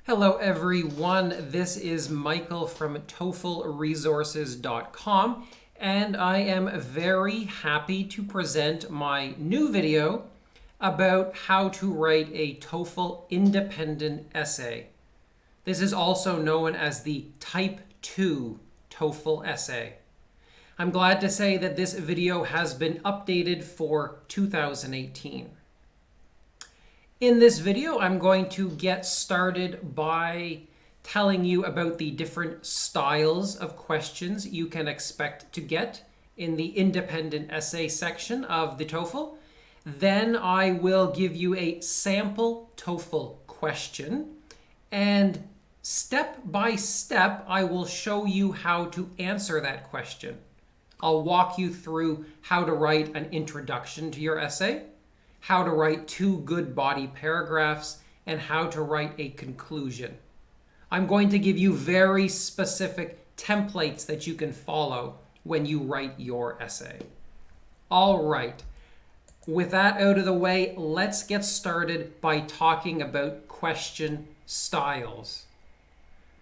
Hello everyone, this is Michael from TOEFLresources.com and I am very happy to present my new video about how to write a TOEFL Independent essay. This is also known as the Type 2 TOEFL essay. I'm glad to say that this video has been updated for 2018. In this video, I'm going to get started by telling you about the different styles of questions you can expect to get in the independent essay section of the TOEFL. Then I will give you a sample TOEFL question, and step by step, I will show you how to answer that question. I'll walk you through how to write an introduction to your essay, how to write 2 good body paragraphs, and how to write a conclusion. I'm going to give you very specific templates that you can follow when you write your essay. All right, with that out of the way, let's get started by talking about question styles.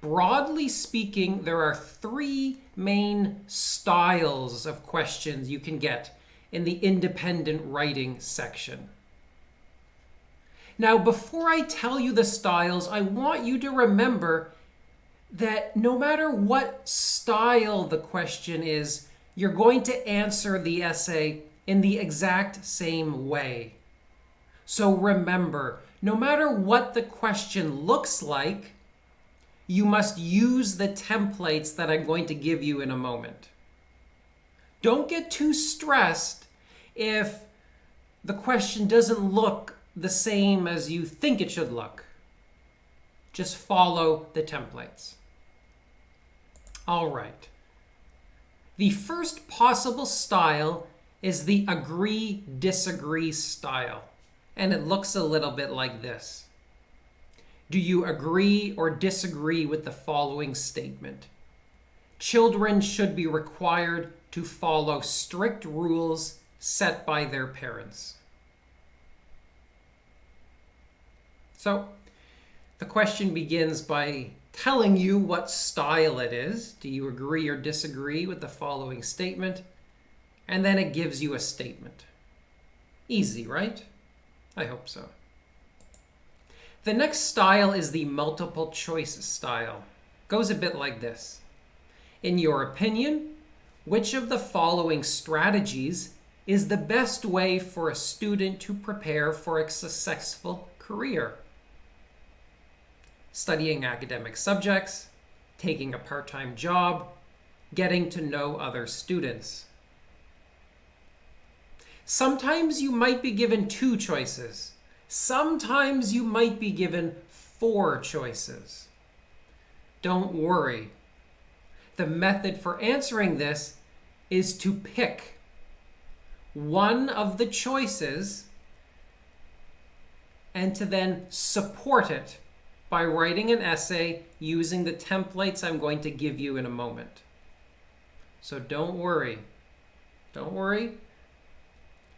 Broadly speaking, there are 3 main styles of questions you can get in the independent writing section. Now, before I tell you the styles, I want you to remember that no matter what style the question is, you're going to answer the essay in the exact same way. So remember, no matter what the question looks like, you must use the templates that I'm going to give you in a moment. Don't get too stressed if the question doesn't look the same as you think it should look. Just follow the templates. All right. The first possible style is the agree-disagree style, and it looks a little bit like this. Do you agree or disagree with the following statement? Children should be required to follow strict rules set by their parents. So the question begins by telling you what style it is. Do you agree or disagree with the following statement? And then it gives you a statement. Easy, right? I hope so. The next style is the multiple choice style. Goes a bit like this. In your opinion, which of the following strategies is the best way for a student to prepare for a successful career? Studying academic subjects, taking a part-time job, getting to know other students. Sometimes you might be given 2 choices. Sometimes you might be given 4 choices. Don't worry. The method for answering this is to pick one of the choices and to then support it by writing an essay using the templates I'm going to give you in a moment. So don't worry. Don't worry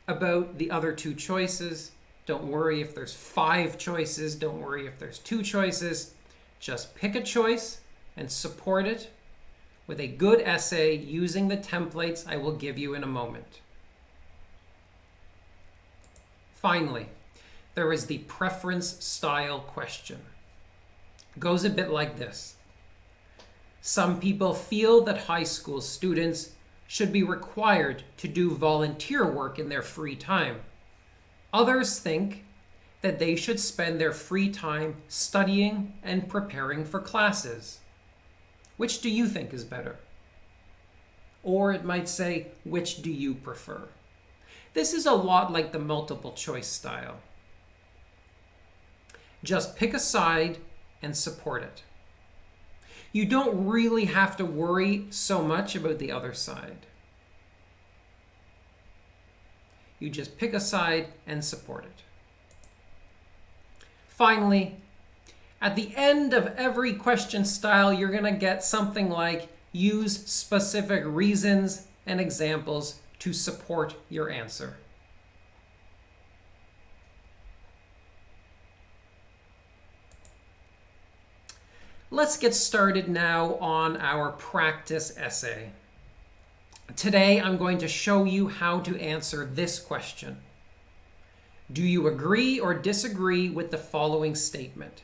about the other 2 choices. Don't worry if there's 5 choices. Don't worry if there's 2 choices. Just pick a choice and support it with a good essay using the templates I will give you in a moment. Finally, there is the preference style question. It goes a bit like this. Some people feel that high school students should be required to do volunteer work in their free time. Others think that they should spend their free time studying and preparing for classes. Which do you think is better? Or it might say, which do you prefer? This is a lot like the multiple choice style. Just pick a side and support it. You don't really have to worry so much about the other side. You just pick a side and support it. Finally, at the end of every question style, you're going to get something like use specific reasons and examples to support your answer. Let's get started now on our practice essay. Today I'm going to show you how to answer this question. Do you agree or disagree with the following statement?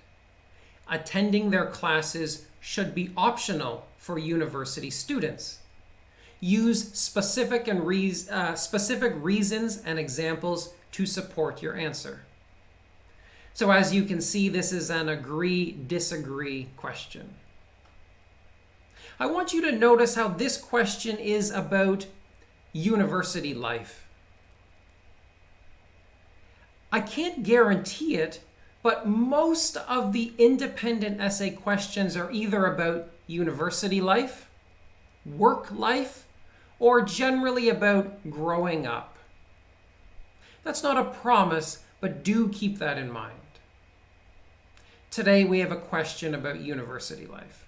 Attending their classes should be optional for university students. Use specific reasons and examples to support your answer. So as you can see, this is an agree-disagree question. I want you to notice how this question is about university life. I can't guarantee it, but most of the independent essay questions are either about university life, work life, or generally about growing up. That's not a promise, but do keep that in mind. Today we have a question about university life.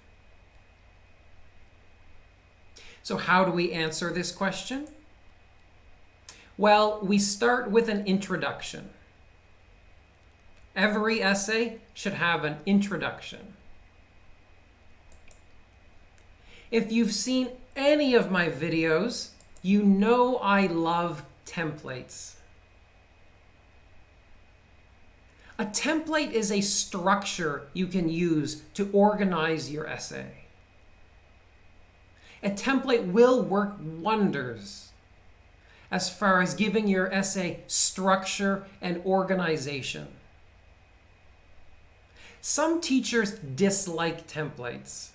So how do we answer this question? Well, we start with an introduction. Every essay should have an introduction. If you've seen any of my videos, you know I love templates. A template is a structure you can use to organize your essay. A template will work wonders as far as giving your essay structure and organization. Some teachers dislike templates.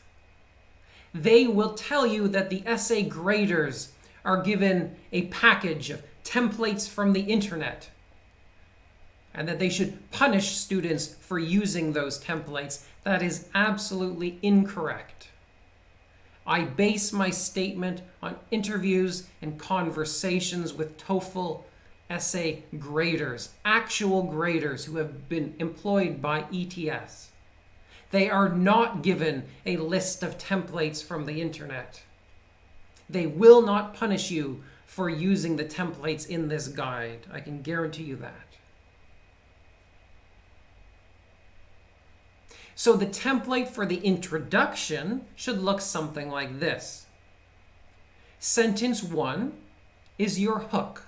They will tell you that the essay graders are given a package of templates from the internet and that they should punish students for using those templates. That is absolutely incorrect. I base my statement on interviews and conversations with TOEFL essay graders, actual graders who have been employed by ETS. They are not given a list of templates from the internet. They will not punish you for using the templates in this guide. I can guarantee you that. So the template for the introduction should look something like this. Sentence 1 is your hook.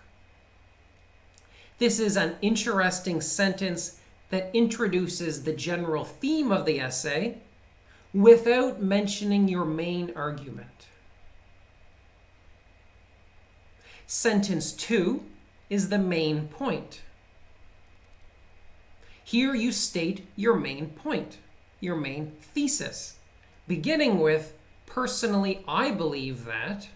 This is an interesting sentence that introduces the general theme of the essay without mentioning your main argument. Sentence 2 is the main point. Here you state your main point, your main thesis, beginning with, personally, I believe that.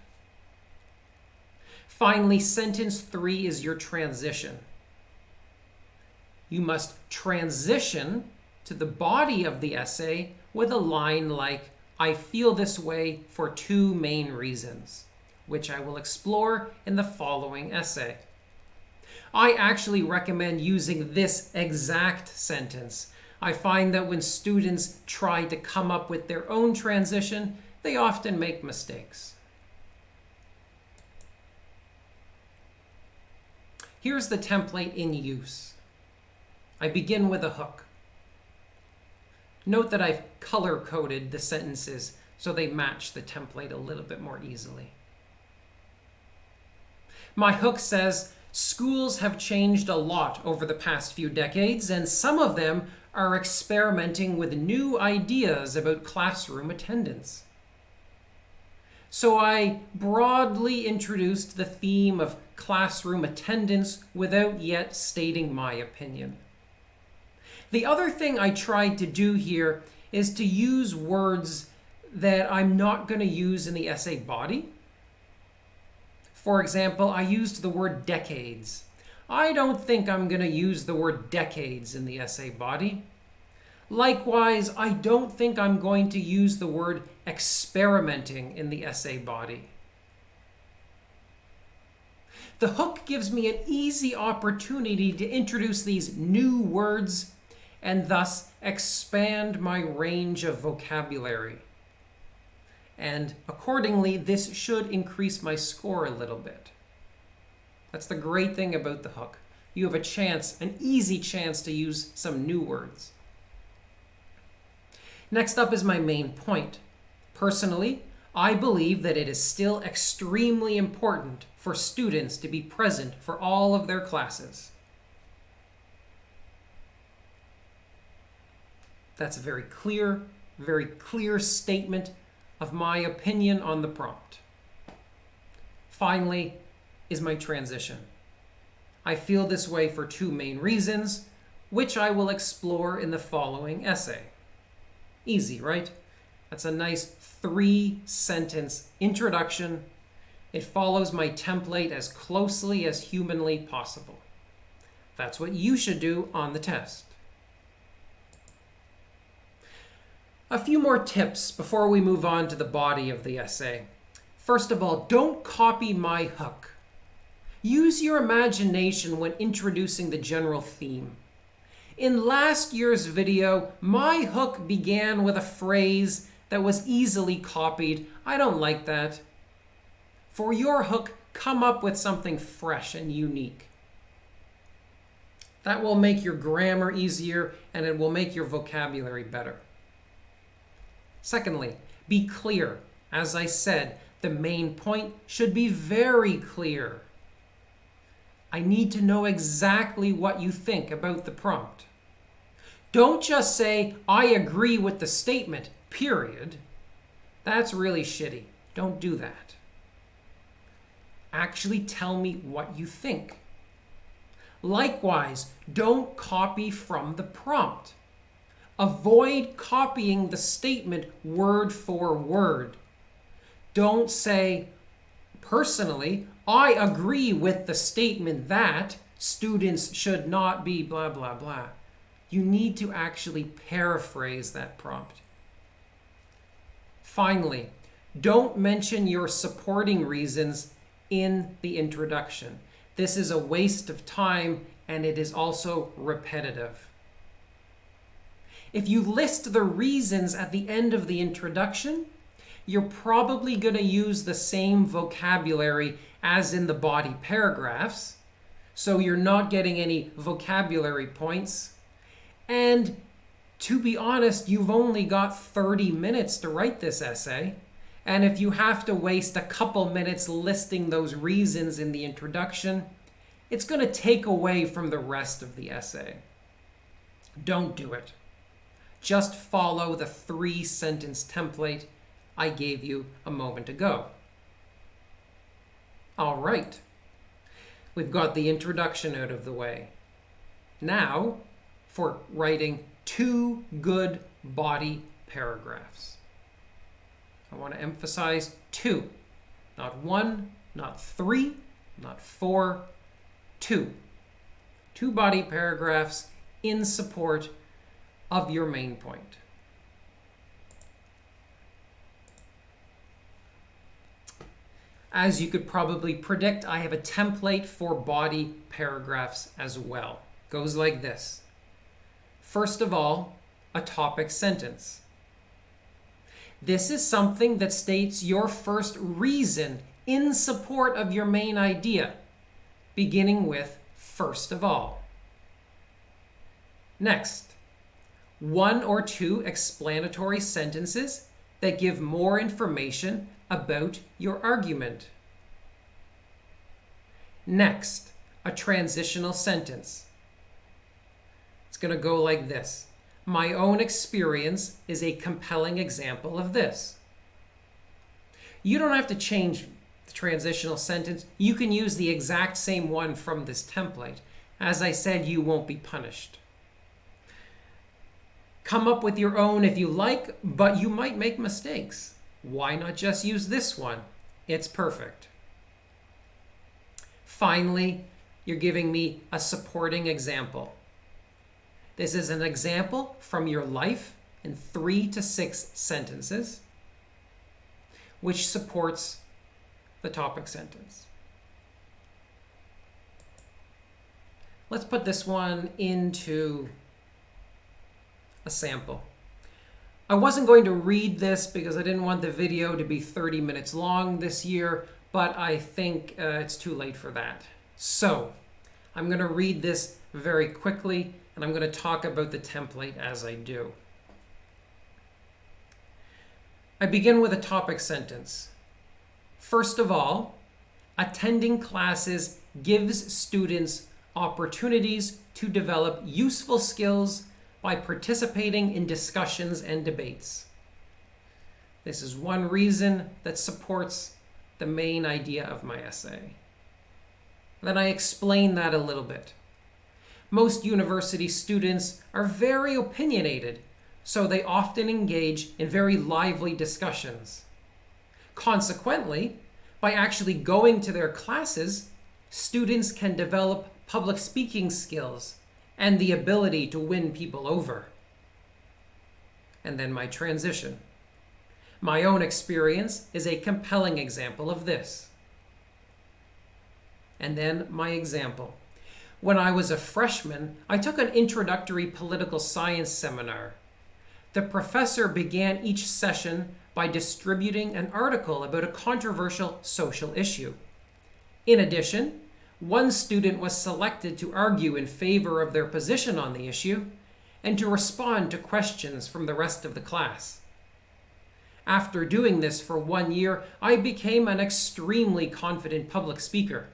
Finally, sentence 3 is your transition. You must transition to the body of the essay with a line like, I feel this way for 2 main reasons, which I will explore in the following essay. I actually recommend using this exact sentence. I find that when students try to come up with their own transition, they often make mistakes. Here's the template in use. I begin with a hook. Note that I've color-coded the sentences so they match the template a little bit more easily. My hook says, schools have changed a lot over the past few decades, and some of them are experimenting with new ideas about classroom attendance. So I broadly introduced the theme of classroom attendance without yet stating my opinion. The other thing I tried to do here is to use words that I'm not going to use in the essay body. For example, I used the word decades. I don't think I'm going to use the word decades in the essay body. Likewise, I don't think I'm going to use the word experimenting in the essay body. The hook gives me an easy opportunity to introduce these new words and thus expand my range of vocabulary. And accordingly, this should increase my score a little bit. That's the great thing about the hook. You have a chance, an easy chance to use some new words. Next up is my main point. Personally, I believe that it is still extremely important for students to be present for all of their classes. That's a very clear statement of my opinion on the prompt. Finally is my transition. I feel this way for two main reasons, which I will explore in the following essay. Easy, right? That's a nice 3-sentence introduction. It follows my template as closely as humanly possible. That's what you should do on the test. A few more tips before we move on to the body of the essay. First of all, don't copy my hook. Use your imagination when introducing the general theme. In last year's video, my hook began with a phrase that was easily copied. I don't like that. For your hook, come up with something fresh and unique. That will make your grammar easier and it will make your vocabulary better. Secondly, be clear. As I said, the main point should be very clear. I need to know exactly what you think about the prompt. Don't just say, I agree with the statement, period. That's really shitty. Don't do that. Actually tell me what you think. Likewise, don't copy from the prompt. Avoid copying the statement word for word. Don't say, personally, I agree with the statement that students should not be blah, blah, blah. You need to actually paraphrase that prompt. Finally, don't mention your supporting reasons in the introduction. This is a waste of time and it is also repetitive. If you list the reasons at the end of the introduction, you're probably going to use the same vocabulary as in the body paragraphs, so you're not getting any vocabulary points. And to be honest, you've only got 30 minutes to write this essay. And if you have to waste a couple minutes listing those reasons in the introduction, it's going to take away from the rest of the essay. Don't do it. Just follow the 3-sentence template I gave you a moment ago. All right. We've got the introduction out of the way. Now, for writing 2 good body paragraphs. I want to emphasize 2. Not 1, not 3, not 4, 2. 2 body paragraphs in support of your main point. As you could probably predict, I have a template for body paragraphs as well. Goes like this. First of all, a topic sentence. This is something that states your first reason in support of your main idea, beginning with first of all. Next, 1 or 2 explanatory sentences that give more information about your argument. Next, a transitional sentence. It's going to go like this. My own experience is a compelling example of this. You don't have to change the transitional sentence. You can use the exact same one from this template. As I said, you won't be punished. Come up with your own if you like, but you might make mistakes. Why not just use this one? It's perfect. Finally, you're giving me a supporting example. This is an example from your life in 3 to 6 sentences, which supports the topic sentence. Let's put this one into a sample. I wasn't going to read this because I didn't want the video to be 30 minutes long this year, but I think it's too late for that. So I'm going to read this very quickly and I'm going to talk about the template as I do. I begin with a topic sentence. First of all, attending classes gives students opportunities to develop useful skills by participating in discussions and debates. This is one reason that supports the main idea of my essay. Then I explain that a little bit. Most university students are very opinionated, so they often engage in very lively discussions. Consequently, by actually going to their classes, students can develop public speaking skills and the ability to win people over. And then my transition. My own experience is a compelling example of this. And then my example. When I was a freshman, I took an introductory political science seminar. The professor began each session by distributing an article about a controversial social issue. In addition, one student was selected to argue in favor of their position on the issue and to respond to questions from the rest of the class. After doing this for 1 year, I became an extremely confident public speaker.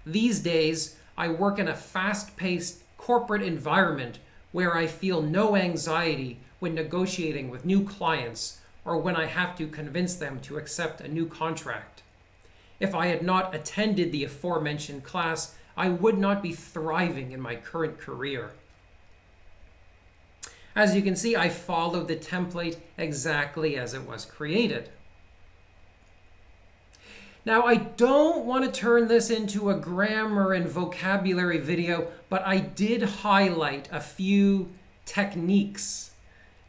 These days, I work in a fast-paced corporate environment where I feel no anxiety when negotiating with new clients or when I have to convince them to accept a new contract. If I had not attended the aforementioned class, I would not be thriving in my current career. As you can see, I followed the template exactly as it was created. Now, I don't want to turn this into a grammar and vocabulary video, but I did highlight a few techniques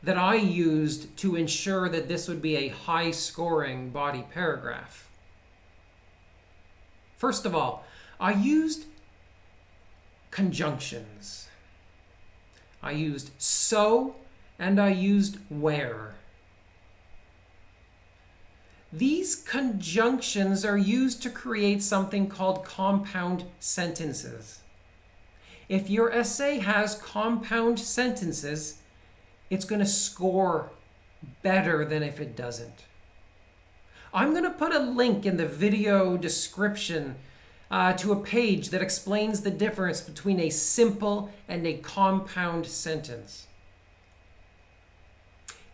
that I used to ensure that this would be a high-scoring body paragraph. First of all, I used conjunctions. I used so and I used where. These conjunctions are used to create something called compound sentences. If your essay has compound sentences, it's going to score better than if it doesn't. I'm going to put a link in the video description to a page that explains the difference between a simple and a compound sentence.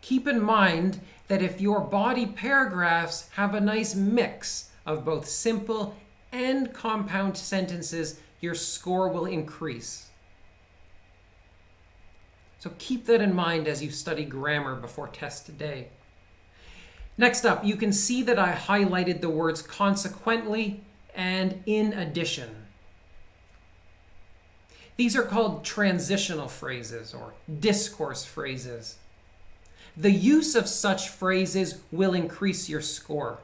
Keep in mind that if your body paragraphs have a nice mix of both simple and compound sentences, your score will increase. So keep that in mind as you study grammar before test day. Next up, you can see that I highlighted the words consequently and in addition. These are called transitional phrases or discourse phrases. The use of such phrases will increase your score.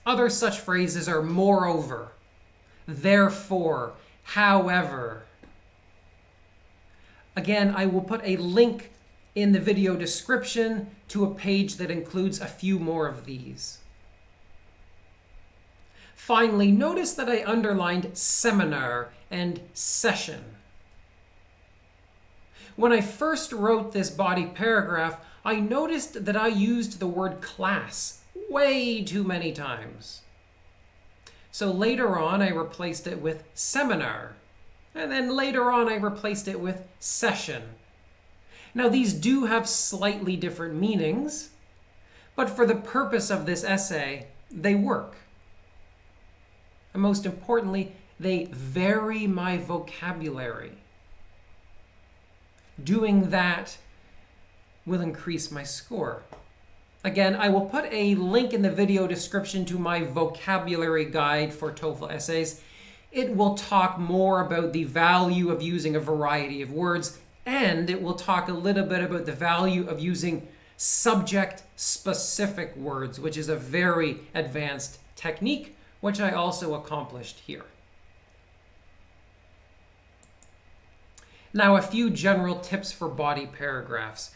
Other such phrases are moreover, therefore, however. Again, I will put a link in the video description to a page that includes a few more of these. Finally, notice that I underlined seminar and session. When I first wrote this body paragraph, I noticed that I used the word class way too many times. So later on, I replaced it with seminar. And then later on, I replaced it with session. Now, these do have slightly different meanings, but for the purpose of this essay, they work. And most importantly, they vary my vocabulary. Doing that will increase my score. Again, I will put a link in the video description to my vocabulary guide for TOEFL essays. It will talk more about the value of using a variety of words, and it will talk a little bit about the value of using subject-specific words, which is a very advanced technique, which I also accomplished here. Now, a few general tips for body paragraphs.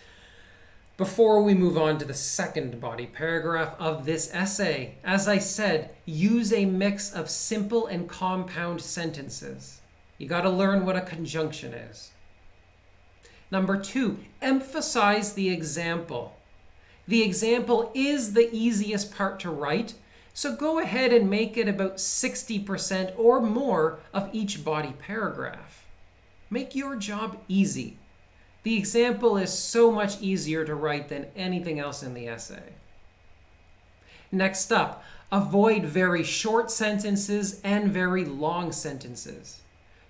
Before we move on to the second body paragraph of this essay, as I said, use a mix of simple and compound sentences. You got to learn what a conjunction is. Number 2, emphasize the example. The example is the easiest part to write, so go ahead and make it about 60% or more of each body paragraph. Make your job easy. The example is so much easier to write than anything else in the essay. Next up, avoid very short sentences and very long sentences.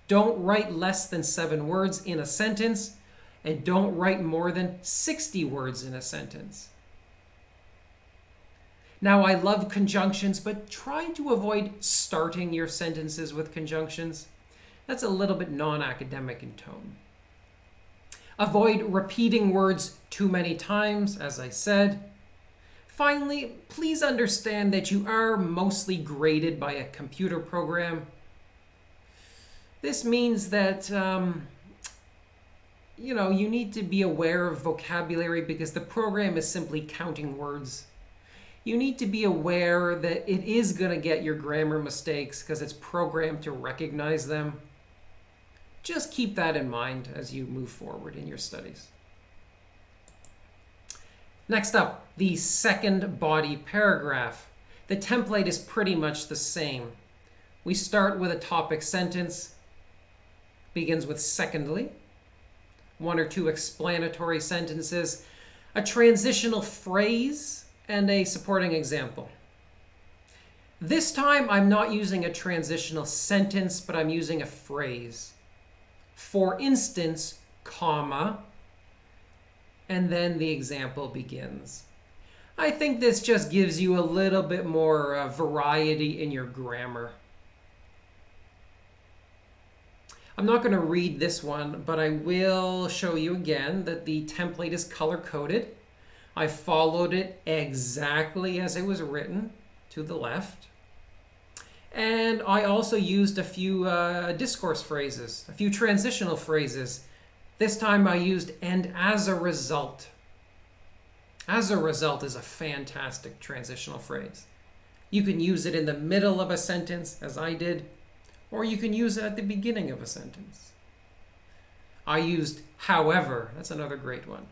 Don't write less than 7 words in a sentence, and don't write more than 60 words in a sentence. Now, I love conjunctions, but try to avoid starting your sentences with conjunctions. That's a little bit non-academic in tone. Avoid repeating words too many times, as I said. Finally, please understand that you are mostly graded by a computer program. This means that you need to be aware of vocabulary because the program is simply counting words. You need to be aware that it is going to get your grammar mistakes because it's programmed to recognize them. Just keep that in mind as you move forward in your studies. Next up, the second body paragraph. The template is pretty much the same. We start with a topic sentence, begins with secondly, 1 or 2 explanatory sentences, a transitional phrase, and a supporting example. This time I'm not using a transitional sentence, but I'm using a phrase. For instance, comma, and then the example begins. I think this just gives you a little bit more variety in your grammar. I'm not going to read this one, but I will show you again that the template is color-coded. I followed it exactly as it was written to the left. And I also used a few discourse phrases, a few transitional phrases. This time I used "and as a result." As a result is a fantastic transitional phrase. You can use it in the middle of a sentence, as I did, or you can use it at the beginning of a sentence. I used "however." That's another great one.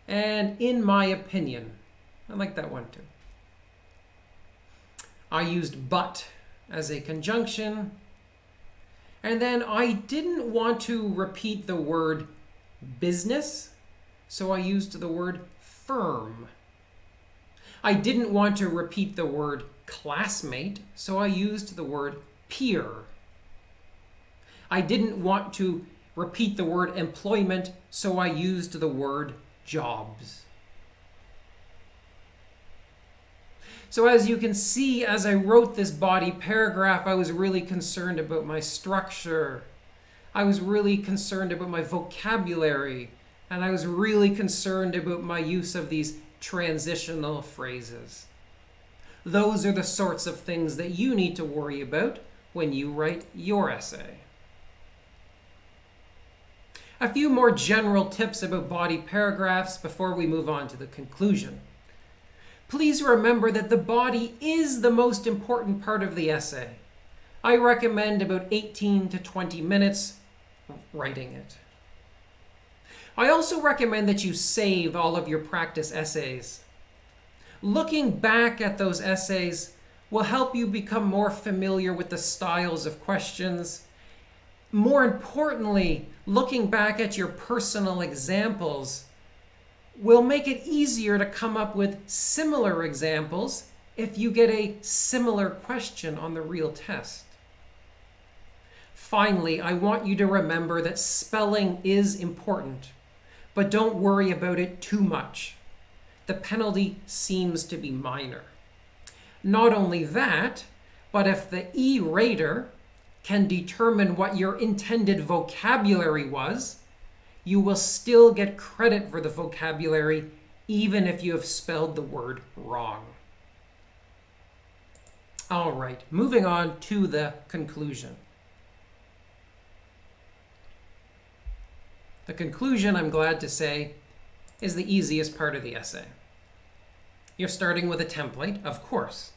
And "in my opinion." I like that one too. I used "but" as a conjunction. And then I didn't want to repeat the word business, so I used the word firm. I didn't want to repeat the word classmate, so I used the word peer. I didn't want to repeat the word employment, so I used the word jobs. So as you can see, as I wrote this body paragraph, I was really concerned about my structure. I was really concerned about my vocabulary. And I was really concerned about my use of these transitional phrases. Those are the sorts of things that you need to worry about when you write your essay. A few more general tips about body paragraphs before we move on to the conclusion. Please remember that the body is the most important part of the essay. I recommend about 18 to 20 minutes writing it. I also recommend that you save all of your practice essays. Looking back at those essays will help you become more familiar with the styles of questions. More importantly, looking back at your personal examples will make it easier to come up with similar examples if you get a similar question on the real test. Finally, I want you to remember that spelling is important, but don't worry about it too much. The penalty seems to be minor. Not only that, but if the E-rater can determine what your intended vocabulary was, you will still get credit for the vocabulary even if you have spelled the word wrong. All right, moving on to the conclusion. The conclusion, I'm glad to say, is the easiest part of the essay. You're starting with a template, of course.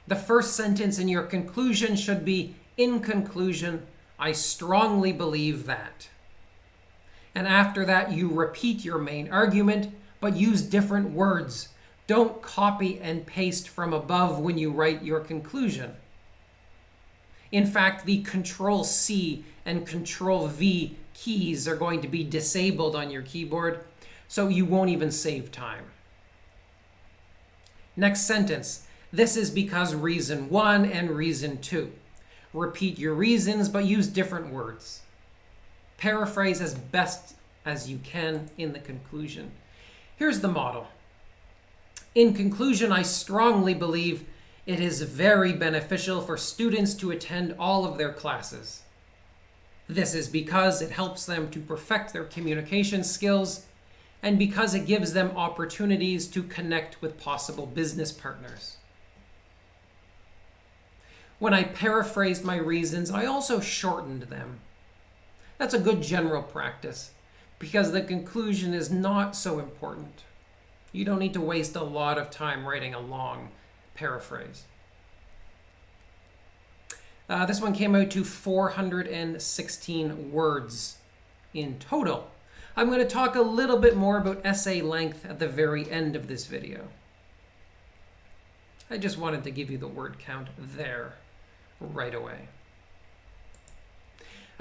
The first sentence in your conclusion should be, "In conclusion, I strongly believe that." And after that, you repeat your main argument, but use different words. Don't copy and paste from above when you write your conclusion. In fact, the Control-C and Control-V keys are going to be disabled on your keyboard, so you won't even save time. Next sentence. This is because reason 1 and reason 2. Repeat your reasons, but use different words. Paraphrase as best as you can in the conclusion. Here's the model. In conclusion, I strongly believe it is very beneficial for students to attend all of their classes. This is because it helps them to perfect their communication skills and because it gives them opportunities to connect with possible business partners. When I paraphrased my reasons, I also shortened them. That's a good general practice because the conclusion is not so important. You don't need to waste a lot of time writing a long paraphrase. This one came out to 416 words in total. I'm going to talk a little bit more about essay length at the very end of this video. I just wanted to give you the word count there right away.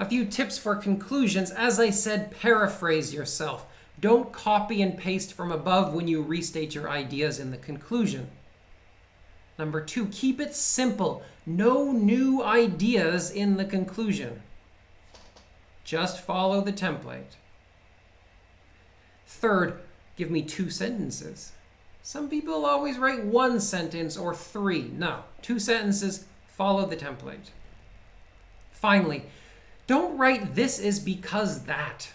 A few tips for conclusions. As I said, paraphrase yourself. Don't copy and paste from above when you restate your ideas in the conclusion. Number 2, keep it simple. No new ideas in the conclusion. Just follow the template. Third, give me 2 sentences. Some people always write 1 sentence or 3. No, 2 sentences, follow the template. Finally, don't write "this is because that."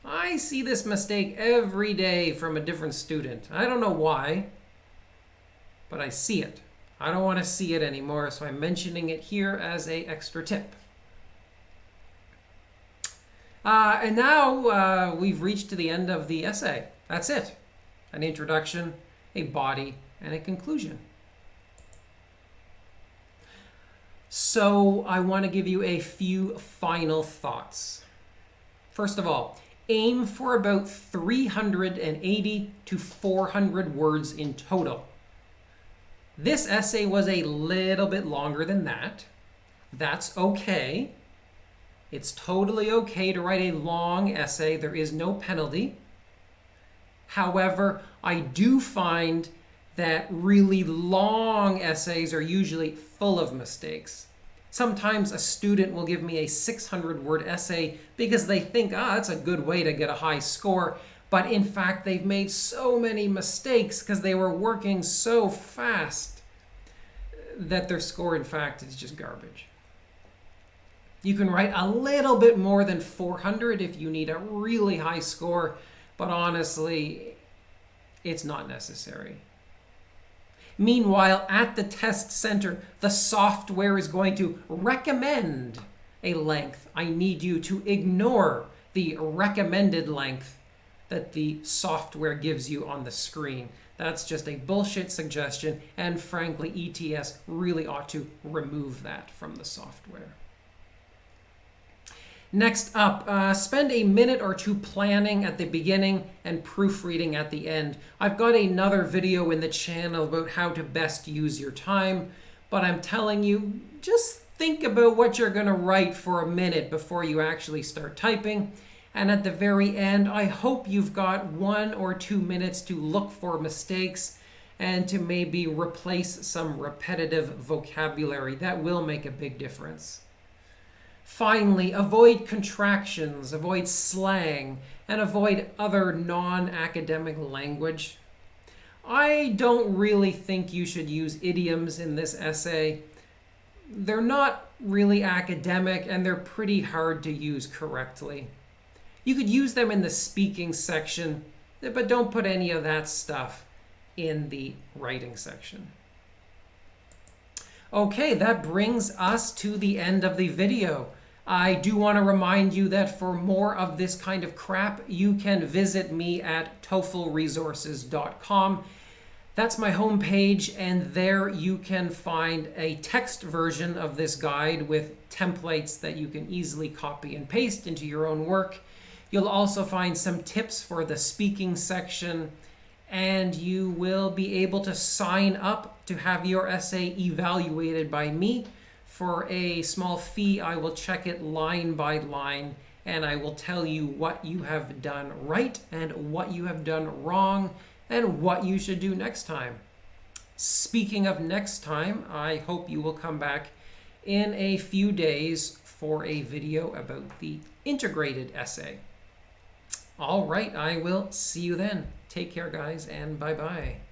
I see this mistake every day from a different student. I don't know why, but I see it. I don't want to see it anymore, so I'm mentioning it here as an extra tip. And now we've reached to the end of the essay. That's it. An introduction, a body, and a conclusion. So I want to give you a few final thoughts. First of all, aim for about 380 to 400 words in total. This essay was a little bit longer than that. That's okay. It's totally okay to write a long essay. There is no penalty. However, I do find that really long essays are usually full of mistakes. Sometimes a student will give me a 600-word essay because they think, that's a good way to get a high score. But in fact, they've made so many mistakes because they were working so fast that their score, in fact, is just garbage. You can write a little bit more than 400 if you need a really high score, but honestly, it's not necessary. Meanwhile, at the test center, the software is going to recommend a length. I need you to ignore the recommended length that the software gives you on the screen. That's just a bullshit suggestion, and frankly, ETS really ought to remove that from the software. Next up, spend a minute or 2 planning at the beginning and proofreading at the end. I've got another video in the channel about how to best use your time, but I'm telling you, just think about what you're going to write for a minute before you actually start typing. And at the very end, I hope you've got 1 or 2 minutes to look for mistakes and to maybe replace some repetitive vocabulary. That will make a big difference. Finally, avoid contractions, avoid slang, and avoid other non-academic language. I don't really think you should use idioms in this essay. They're not really academic, and they're pretty hard to use correctly. You could use them in the speaking section, but don't put any of that stuff in the writing section. Okay, that brings us to the end of the video. I do want to remind you that for more of this kind of crap, you can visit me at TOEFLresources.com. That's my homepage, and there you can find a text version of this guide with templates that you can easily copy and paste into your own work. You'll also find some tips for the speaking section, and you will be able to sign up to have your essay evaluated by me. For a small fee, I will check it line by line, and I will tell you what you have done right and what you have done wrong and what you should do next time. Speaking of next time, I hope you will come back in a few days for a video about the integrated essay. All right, I will see you then. Take care, guys, and bye-bye.